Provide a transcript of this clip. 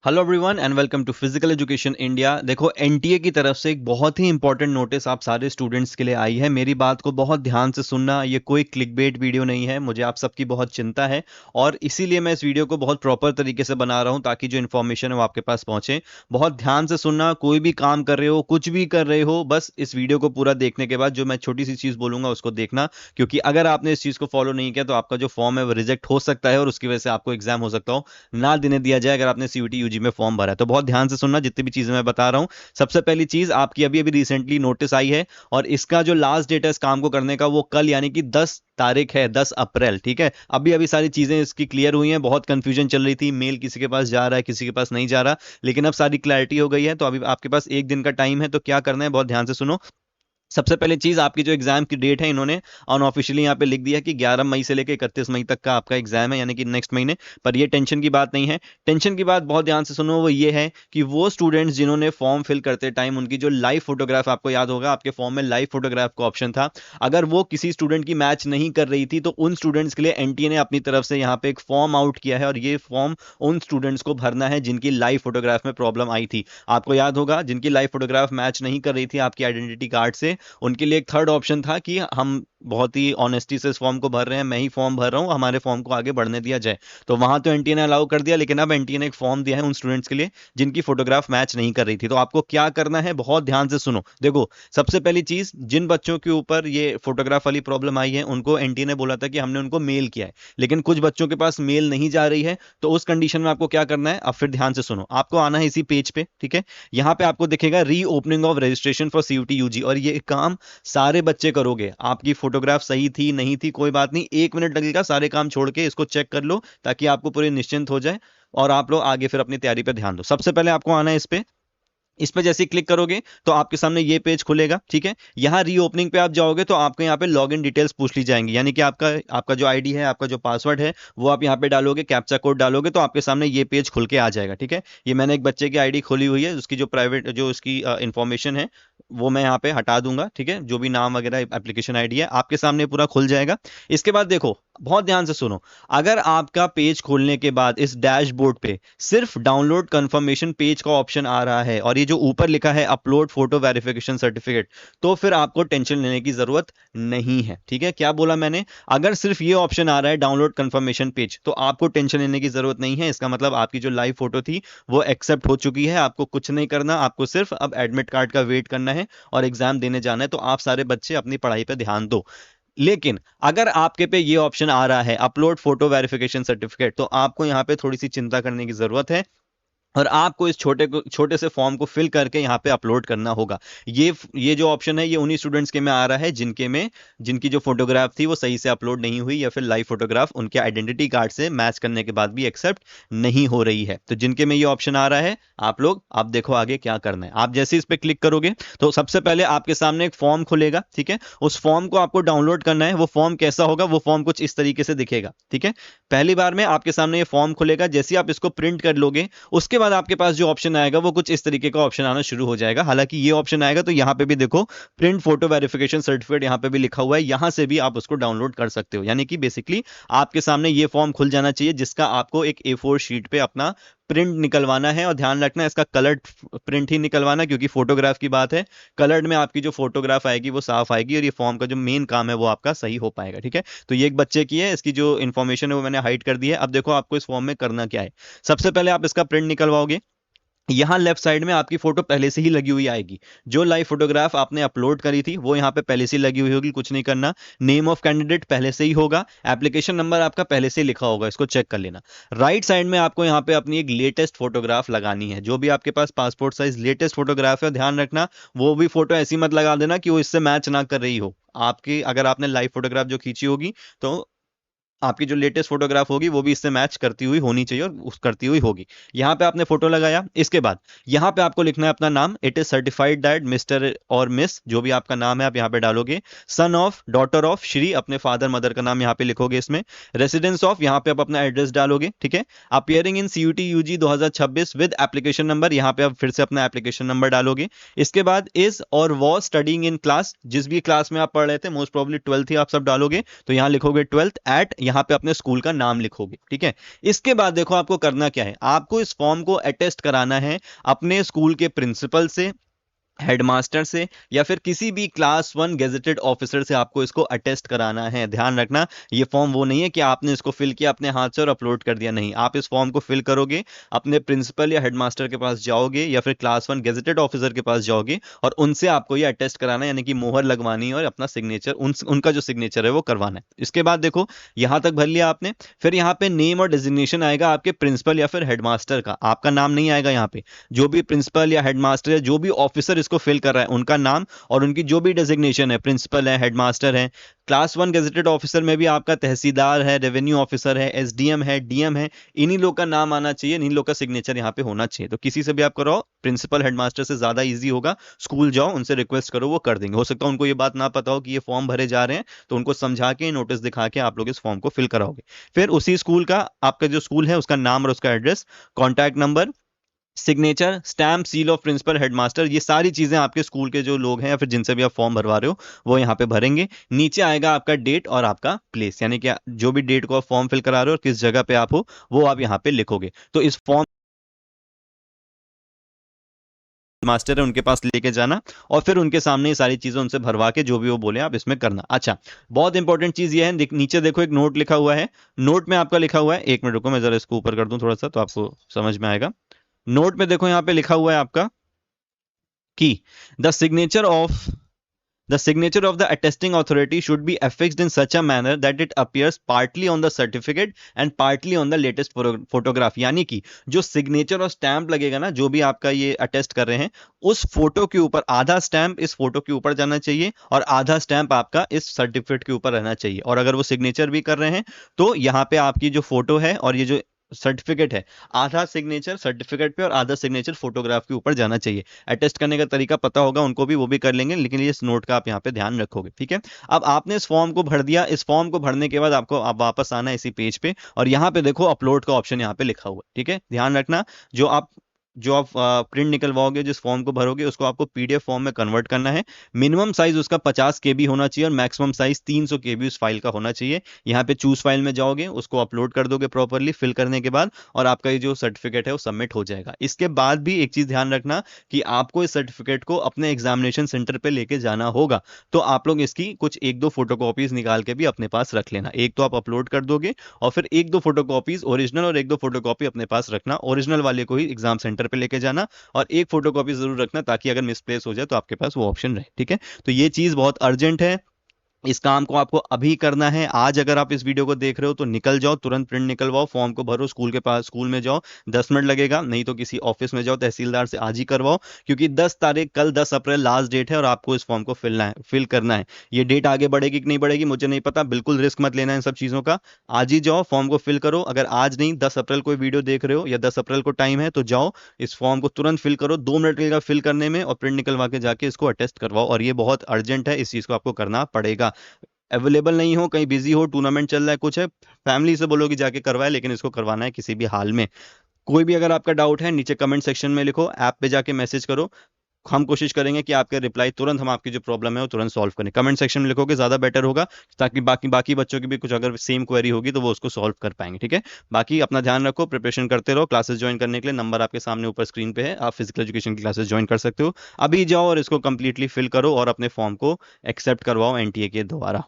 Hello everyone and welcome to physical education India. देखो NTA की तरफ से एक बहुत ही इंपॉर्टेंट नोटिस आप सारे स्टूडेंट्स के लिए आई है। मेरी बात को बहुत ध्यान से सुनना, ये कोई क्लिकबेट वीडियो नहीं है। मुझे आप सबकी बहुत चिंता है और इसीलिए मैं इस वीडियो को बहुत प्रॉपर तरीके से बना रहा हूं ताकि जो इन्फॉर्मेशन है वो आपके पास पहुंचे। बहुत ध्यान से सुनना, कोई भी काम कर रहे हो, कुछ भी कर रहे हो, बस इस वीडियो को पूरा देखने के बाद जो मैं छोटी सी चीज़ बोलूंगा उसको देखना, क्योंकि अगर आपने इस चीज़ को फॉलो नहीं किया तो आपका जो फॉर्म है वो रिजेक्ट हो सकता है और उसकी वजह से आपको एग्जाम हो सकता हो ना देने दिया जाए अगर आपने सीयूटी यूजी में फॉर्म भरा है। तो बहुत ध्यान से सुनना जितनी भी चीजें मैं बता रहा हूं। सबसे पहली चीज, आपकी अभी अभी रिसेंटली नोटिस आई है और इसका जो लास्ट डेट है इस काम को करने का वो कल यानी कि 10 तारीख है, 10 अप्रैल। ठीक है, अभी अभी सारी चीजें इसकी क्लियर हुई हैं। बहुत कंफ्यूजन चल रही थी, मेल किसी के पास जा रहा है, किसी के पास नहीं जा रहा, लेकिन अब सारी क्लैरिटी हो गई है। तो अभी आपके पास एक दिन का टाइम है, तो क्या करना है बहुत ध्यान से सुनो। सबसे पहले चीज, आपकी जो एग्जाम की डेट है इन्होंने अनऑफिशियली यहाँ पे लिख दिया कि 11 मई से लेकर 31 मई तक का आपका एग्जाम है, यानी कि नेक्स्ट महीने। पर ये टेंशन की बात नहीं है। टेंशन की बात बहुत ध्यान से सुनो, वो ये है कि वो स्टूडेंट्स जिन्होंने फॉर्म फिल करते टाइम उनकी जो लाइव फोटोग्राफ, आपको याद होगा आपके फॉर्म में लाइव फोटोग्राफ का ऑप्शन था, अगर वो किसी स्टूडेंट की मैच नहीं कर रही थी तो उन स्टूडेंट्स के लिए एनटीए ने अपनी तरफ से यहाँ पे एक फॉर्म आउट किया है और ये फॉर्म उन स्टूडेंट्स को भरना है जिनकी लाइव फोटोग्राफ में प्रॉब्लम आई थी। आपको याद होगा जिनकी लाइव फोटोग्राफ मैच नहीं कर रही थी आपकी आइडेंटिटी कार्ड से, उनके लिए एक थर्ड ऑप्शन था कि हम बहुत ही ऑनेस्टी से इस फॉर्म को भर रहे हैं, मैं ही फॉर्म भर रहा हूं, हमारे फॉर्म को आगे बढ़ने दिया जाए। तो वहां तो एनटीए ने अलाउ कर दिया, लेकिन अब एनटीए ने एक फॉर्म दिया है उन स्टूडेंट्स के लिए जिनकी फोटोग्राफ मैच नहीं कर रही थी। तो आपको क्या करना है बहुत ध्यान से सुनो। देखो, सबसे पहली चीज, जिन बच्चों के ऊपर ये फोटोग्राफ वाली प्रॉब्लम आई है उनको एनटीए ने बोला था कि हमने उनको मेल किया है, लेकिन कुछ बच्चों के पास मेल नहीं जा रही है। तो उस कंडीशन में आपको क्या करना है, अब फिर ध्यान से सुनो। आपको आना है इसी पेज पे, ठीक है। यहाँ पे आपको दिखेगा reopening of registration for CUET UG, और ये काम सारे बच्चे करोगे। आपकी फोटोग्राफ सही थी नहीं थी कोई बात नहीं, 1 मिनट लगेगा, सारे काम छोड़ के इसको चेक कर लो ताकि आपको पूरी निश्चिंत हो जाए और आप लोग आगे फिर अपनी तैयारी पे ध्यान दो। सबसे पहले आपको आना है इस पे जैसे ही क्लिक करोगे तो आपके सामने ये पेज खुलेगा, ठीक है। यहाँ रीओपनिंग पे आप जाओगे तो आपको यहाँ पे लॉगिन डिटेल्स पूछ ली जाएंगी, यानी कि आपका आपका जो आईडी है, आपका जो पासवर्ड है वो आप यहाँ पे डालोगे, कैप्चा कोड डालोगे तो आपके सामने ये पेज खुल के आ जाएगा, ठीक है। ये मैंने एक बच्चे की आईडी खोली हुई है, उसकी जो प्राइवेट जो उसकी इंफॉर्मेशन है वो मैं यहाँ पे हटा दूंगा, ठीक है। जो भी नाम वगैरह एप्लीकेशन आईडी है आपके सामने पूरा खुल जाएगा। इसके बाद देखो, बहुत ध्यान से सुनो, अगर आपका पेज खोलने के बाद इस डैशबोर्ड पे सिर्फ डाउनलोड कंफर्मेशन पेज का ऑप्शन आ रहा है और ये जो ऊपर लिखा है अपलोड फोटो वेरिफिकेशन सर्टिफिकेट, तो फिर आपको टेंशन लेने की जरूरत नहीं है, ठीक है। क्या बोला मैंने, अगर सिर्फ ये ऑप्शन आ रहा है डाउनलोड कंफर्मेशन पेज तो आपको टेंशन लेने की जरूरत नहीं है। इसका मतलब आपकी जो लाइव फोटो थी वो एक्सेप्ट हो चुकी है, आपको कुछ नहीं करना, आपको सिर्फ अब एडमिट कार्ड का वेट करना है और एग्जाम देने जाना है। तो आप सारे बच्चे अपनी पढ़ाई पर ध्यान दो। लेकिन अगर आपके पे ये ऑप्शन आ रहा है अपलोड फोटो वेरिफिकेशन सर्टिफिकेट, तो आपको यहां पे थोड़ी सी चिंता करने की जरूरत है और आपको इस छोटे से फॉर्म को फिल करके यहाँ पे अपलोड करना होगा। ये जो ऑप्शन है ये उन्हीं स्टूडेंट्स के में आ रहा है जिनकी जो फोटोग्राफ थी वो सही से अपलोड नहीं हुई या फिर लाइव फोटोग्राफ उनके आइडेंटिटी कार्ड से मैच करने के बाद भी एक्सेप्ट नहीं हो रही है। तो जिनके में ये ऑप्शन आ रहा है, आप लोग आप देखो आगे क्या करना है। आप जैसे इस पे क्लिक करोगे तो सबसे पहले आपके सामने एक फॉर्म खुलेगा, ठीक है। उस फॉर्म को आपको डाउनलोड करना है। वो फॉर्म कैसा होगा, वो फॉर्म कुछ इस तरीके से दिखेगा, ठीक है। पहली बार में आपके सामने ये फॉर्म खुलेगा, जैसे आप इसको प्रिंट कर लोगे उसके बाद आपके पास जो ऑप्शन आएगा वो कुछ इस तरीके का ऑप्शन आना शुरू हो जाएगा। हालांकि ये ऑप्शन आएगा तो यहां पे भी देखो प्रिंट फोटो वेरिफिकेशन सर्टिफिकेट यहां पे भी लिखा हुआ है, यहां से भी आप उसको डाउनलोड कर सकते हो। यानी कि बेसिकली आपके सामने ये फॉर्म खुल जाना चाहिए जिसका आपको एक A4 शीट पे अपना प्रिंट निकलवाना है। और ध्यान रखना इसका कलर्ड प्रिंट ही निकलवाना, क्योंकि फोटोग्राफ की बात है। कलर्ड में आपकी जो फोटोग्राफ आएगी वो साफ आएगी और ये फॉर्म का जो मेन काम है वो आपका सही हो पाएगा, ठीक है। तो ये एक बच्चे की है, इसकी जो इन्फॉर्मेशन है वो मैंने हाइड कर दी है। अब देखो आपको इस फॉर्म में करना क्या है। सबसे पहले आप इसका प्रिंट निकलवाओगे। यहां लेफ्ट साइड में आपकी फोटो पहले से ही लगी हुई आएगी, जो लाइव फोटोग्राफ आपने अपलोड करी थी वो यहां पे पहले से ही लगी हुई होगी, कुछ नहीं करना। नेम ऑफ कैंडिडेट पहले से ही होगा, एप्लीकेशन नंबर आपका पहले से ही लिखा होगा, इसको चेक कर लेना। राइट साइड में आपको यहां पे अपनी एक लेटेस्ट फोटोग्राफ लगानी है, जो भी आपके पास पासपोर्ट साइज लेटेस्ट फोटोग्राफ है। ध्यान रखना वो भी फोटो ऐसी मत लगा देना कि वो इससे मैच ना कर रही हो। आपकी अगर आपने लाइव फोटोग्राफ जो खींची होगी तो आपकी जो लेटेस्ट फोटोग्राफ होगी वो भी इससे मैच करती हुई होनी चाहिए और उस करती हुई होगी। यहाँ पे आपने फोटो लगाया, इसके बाद यहाँ पे आपको लिखना है अपना नाम। It is certified that mister और मिस, जो भी आपका नाम है आप यहाँ पे डालोगे। Son of, daughter of, Shri, अपने फादर मदर का नाम यहाँ पे लिखोगे इसमें। रेसिडेंस ऑफ, यहाँ पे आप अपना एड्रेस डालोगे, ठीक है। Appearing in CUET UG 2026 with application number, यहाँ पे आप फिर से अपना एप्लीकेशन नंबर डालोगे। इसके बाद इज और वॉज स्टडिंग इन क्लास, जिस भी क्लास में आप पढ़ रहे थे, मोस्ट प्रोबेबली 12th ही आप सब डालोगे, तो यहाँ लिखोगे 12th एट, यहाँ पे अपने स्कूल का नाम लिखोगे। ठीक है, इसके बाद देखो आपको करना क्या है, आपको इस फॉर्म को अटेस्ट कराना है अपने स्कूल के प्रिंसिपल से, हेडमास्टर से, या फिर किसी भी क्लास 1 गेजेटेड ऑफिसर से आपको इसको अटेस्ट कराना है। ध्यान रखना, ये फॉर्म वो नहीं है कि आपने इसको फिल किया अपने हाथ से और अपलोड कर दिया, नहीं, आप इस फॉर्म को फिल करोगे, अपने प्रिंसिपल या हेडमास्टर के पास जाओगे या फिर क्लास 1 गेजेटेड ऑफिसर के पास जाओगे और उनसे आपको ये अटेस्ट कराना है, यानी कि मोहर लगवानी है और अपना सिग्नेचर उनका जो सिग्नेचर है वो करवाना है। इसके बाद देखो यहां तक भर लिया आपने, फिर यहाँ पे नेम और डेजिग्नेशन आएगा आपके प्रिंसिपल या फिर हेडमास्टर का, आपका नाम नहीं आएगा यहाँ पे। जो भी प्रिंसिपल या हेडमास्टर या जो भी ऑफिसर इसको फिल कर रहा है उनका नाम और उनकी जो भी डेजिग्नेशन है, प्रिंसिपल है, हेडमास्टर है, क्लास 1 गेजेटेड ऑफिसर में भी आपका तहसीलदार है, रेवेन्यू ऑफिसर है, एसडीएम है, डीएम है, इन्हीं लोग का नाम आना चाहिए, इन्हीं लोग का सिग्नेचर यहाँ पे होना चाहिए। तो किसी से भी आप कराओ, प्रिंसिपल हेडमास्टर से ज्यादा इजी होगा, स्कूल जाओ उनसे रिक्वेस्ट करो, वो कर देंगे। हो सकता है उनको ये बात ना पता हो कि ये फॉर्म भरे जा रहे हैं, तो उनको समझा के नोटिस दिखा के आप लोग इस फॉर्म को फिल कराओगे। फिर उसी स्कूल का, आपका जो स्कूल है उसका नाम और उसका address, contact number, signature, stamp, seal of principal, headmaster, ये सारी चीजें आपके स्कूल के जो लोग हैं या फिर जिनसे भी आप फॉर्म भरवा रहे हो वो यहाँ पे भरेंगे। नीचे आएगा आपका डेट और आपका प्लेस, यानी कि जो भी डेट को आप फॉर्म फिल करा रहे हो और किस जगह पे आप हो वो आप यहाँ पे लिखोगे। तो इस फॉर्म मास्टर है उनके पास लेके जाना और फिर उनके सामने ये सारी चीजें उनसे भरवा के जो भी वो बोले आप इसमें करना। अच्छा, बहुत इंपॉर्टेंट चीज ये है, नीचे देखो एक नोट लिखा हुआ है, नोट में आपका लिखा हुआ है, एक मिनट रुको मैं जरा इसको ऊपर कर दूं थोड़ा सा तो आपको समझ में आएगा। नोट में देखो यहाँ पे लिखा हुआ है आपका कि the signature of the signature of the attesting authority should be affixed in such a manner that it appears partly on the certificate and partly on the latest photograph। यानी कि जो सिग्नेचर और स्टैंप लगेगा ना, जो भी आपका ये अटेस्ट कर रहे हैं, उस फोटो के ऊपर आधा स्टैंप इस फोटो के ऊपर जाना चाहिए और आधा स्टैंप आपका इस सर्टिफिकेट के ऊपर रहना चाहिए। और अगर वो सिग्नेचर भी कर रहे हैं तो यहाँ पे आपकी जो फोटो है और ये जो सर्टिफिकेट है, आधा सिग्नेचर सर्टिफिकेट पे और आधा सिग्नेचर फोटोग्राफ के ऊपर जाना चाहिए। अटेस्ट करने का तरीका पता होगा उनको भी, वो भी कर लेंगे, लेकिन इस नोट का आप यहाँ पे ध्यान रखोगे। ठीक है, अब आपने इस फॉर्म को भर दिया, इस फॉर्म को भरने के बाद आपको आप वापस आना है इसी पेज पे और यहाँ पे देखो अपलोड का ऑप्शन यहाँ पे लिखा हुआ है। ठीक है, ध्यान रखना, जो आप प्रिंट निकलवाओगे, जिस फॉर्म को भरोगे उसको आपको पीडीएफ फॉर्म में कन्वर्ट करना है। मिनिमम साइज उसका 50 केबी होना चाहिए और मैक्सिमम साइज 300 केबी उस फाइल का होना चाहिए। यहाँ पे चूज फाइल में जाओगे, उसको अपलोड कर दोगे प्रॉपरली फिल करने के बाद और आपका ये जो सर्टिफिकेट है वो सबमिट हो जाएगा। इसके बाद भी एक चीज ध्यान रखना कि आपको इस सर्टिफिकेट को अपने एग्जामिनेशन सेंटर पे लेके जाना होगा, तो आप लोग इसकी कुछ 1-2 फोटोकॉपीज निकाल के भी अपने पास रख लेना। एक तो आप अपलोड कर दोगे और फिर 1-2 फोटोकॉपीज ओरिजिनल और 1-2 फोटोकॉपी अपने पास रखना, ओरिजिनल वाले को ही एग्जाम सेंटर पे लेके जाना और एक फोटोकॉपी जरूर रखना ताकि अगर मिसप्लेस हो जाए तो आपके पास वो ऑप्शन रहे। ठीक है, तो ये चीज बहुत अर्जेंट है, इस काम को आपको अभी करना है। आज अगर आप इस वीडियो को देख रहे हो तो निकल जाओ, तुरंत प्रिंट निकलवाओ, फॉर्म को भरो, स्कूल के पास स्कूल में जाओ, 10 मिनट लगेगा, नहीं तो किसी ऑफिस में जाओ, तहसीलदार से आज ही करवाओ, क्योंकि 10 तारीख कल 10 अप्रैल लास्ट डेट है और आपको इस फॉर्म को फिल करना है। ये डेट आगे बढ़ेगी कि नहीं बढ़ेगी मुझे नहीं पता, बिल्कुल रिस्क मत लेना इन सब चीजों का, आज ही जाओ फॉर्म को फिल करो। अगर आज नहीं 10 अप्रैल को वीडियो देख रहे हो या 10 अप्रैल को टाइम है तो जाओ इस फॉर्म को तुरंत फिल करो, 2 मिनट लगेगा फिल करने में और प्रिंट निकलवा के जाके इसको अटेस्ट करवाओ। और ये बहुत अर्जेंट है, इस चीज को आपको करना पड़ेगा। अवेलेबल नहीं हो, कहीं बिजी हो, टूर्नामेंट चल रहा है, कुछ है, फैमिली से बोलो कि जाके करवाए, लेकिन इसको करवाना है किसी भी हाल में। कोई भी अगर आपका डाउट है नीचे कमेंट सेक्शन में लिखो, ऐप पे जाके मैसेज करो, हम कोशिश करेंगे कि आपके रिप्लाई तुरंत, हम आपकी जो प्रॉब्लम है वो तुरंत सॉल्व करें। कमेंट सेक्शन में लिखोगे ज्यादा बेटर होगा ताकि बाकी बाकी बच्चों की भी कुछ अगर सेम क्वेरी होगी तो वो उसको सॉल्व कर पाएंगे। ठीक है, बाकी अपना ध्यान रखो, प्रिपरेशन करते रहो। क्लासेस ज्वाइन करने के लिए नंबर आपके सामने ऊपर स्क्रीन पे है, आप फिजिकल एजुकेशन की क्लासेस ज्वाइन कर सकते हो। अभी जाओ और इसको कंप्लीटली फिल करो और अपने फॉर्म को एक्सेप्ट करवाओ एनटीए के द्वारा।